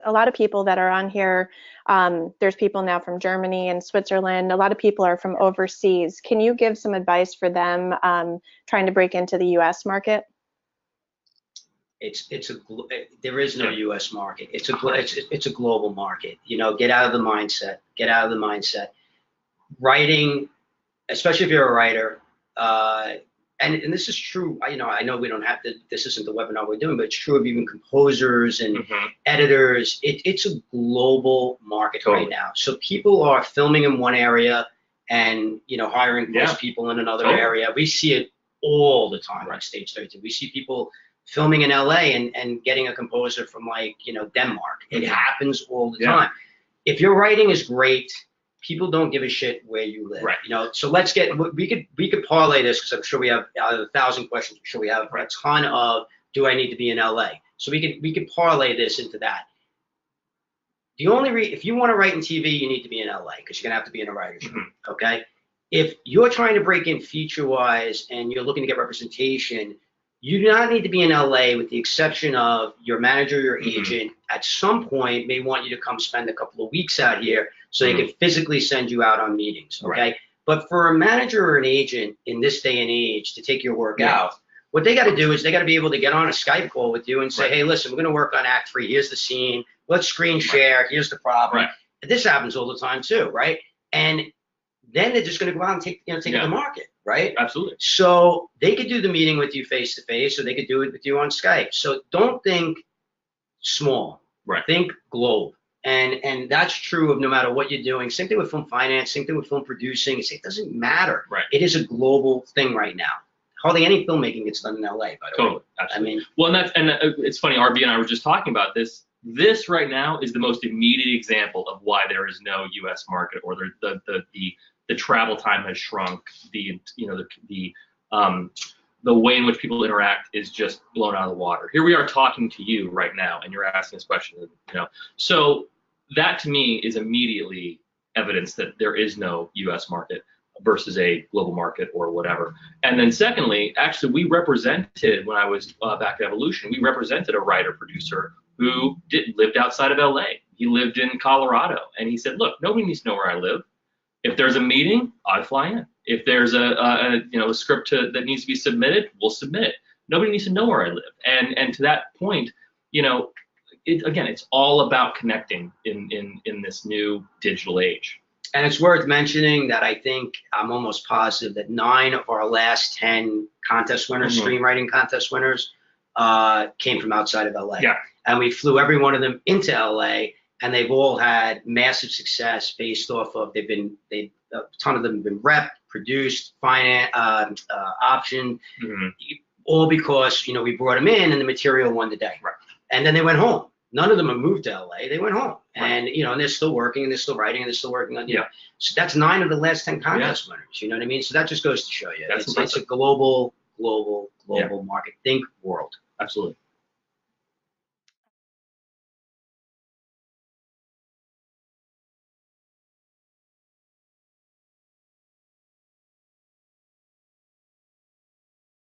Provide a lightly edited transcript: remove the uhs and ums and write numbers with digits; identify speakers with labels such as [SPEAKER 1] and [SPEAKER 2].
[SPEAKER 1] a lot of people that are on here, there's people now from Germany and Switzerland. A lot of people are from overseas. Can you give some advice for them trying to break into the U.S. market?
[SPEAKER 2] There is no U.S. market. It's a global market. You know, get out of the mindset. Get out of the mindset. Writing, especially if you're a writer, and this is true. You know, I know we don't have to. This isn't the webinar we're doing, but it's true of even composers and editors. It's a global market right now. So people are filming in one area and, you know, hiring post people in another area. We see it all the time on Stage 32. We see people filming in LA and getting a composer from, like, you know, Denmark. It happens all the time. If your writing is great, people don't give a shit where you live. You know, so let's get, we could parlay this, because I'm sure we have out of 1,000 questions, I'm sure we have a ton of, do I need to be in LA? So we could parlay this into that. The only if you want to write in TV, you need to be in LA, because you're gonna have to be in a writer's room. Okay. If you're trying to break in feature-wise and you're looking to get representation, you do not need to be in LA, with the exception of your manager, your agent, at some point may want you to come spend a couple of weeks out here so they can physically send you out on meetings, okay? But for a manager or an agent in this day and age to take your work out, what they got to do is they got to be able to get on a Skype call with you and say, hey, listen, we're going to work on Act 3. Here's the scene. Let's screen share. Here's the problem. This happens all the time too, right? And then they're just going to go out and take it to market, right?
[SPEAKER 3] Absolutely.
[SPEAKER 2] So they could do the meeting with you face to face, or they could do it with you on Skype. So don't think small. Think globe. And that's true of no matter what you're doing. Same thing with film finance, same thing with film producing. It doesn't matter. It is a global thing right now. Hardly any filmmaking gets done in LA, by the way.
[SPEAKER 3] Absolutely.
[SPEAKER 2] I mean,
[SPEAKER 3] well, and it's funny, RB and I were just talking about this. This right now is the most immediate example of why there is no U.S. market, or the travel time has shrunk. The way in which people interact is just blown out of the water. Here we are talking to you right now, and you're asking this question. You know, so that to me is immediately evidence that there is no U.S. market versus a global market or whatever. And then secondly, actually, we represented, when I was back at Evolution, we represented a writer-producer who lived outside of LA. He lived in Colorado, and he said, look, nobody needs to know where I live. If there's a meeting, I fly in. If there's a script that needs to be submitted, we'll submit it. Nobody needs to know where I live. And to that point, you know, again, it's all about connecting in this new digital age.
[SPEAKER 2] And it's worth mentioning that I think I'm almost positive that 9 of our last 10 contest winners, screenwriting contest winners, came from outside of LA. And we flew every one of them into LA, and they've all had massive success based off of a ton of them have been repped, produced, finance, optioned, all because, you know, we brought them in and the material won the day. And then they went home. None of them have moved to LA. They went home, and you know, and they're still working, and they're still writing, and they're still working on. You know, so that's 9 of the last 10 contest winners. You know what I mean? So that just goes to show you, it's a global market. Think world.
[SPEAKER 3] Absolutely.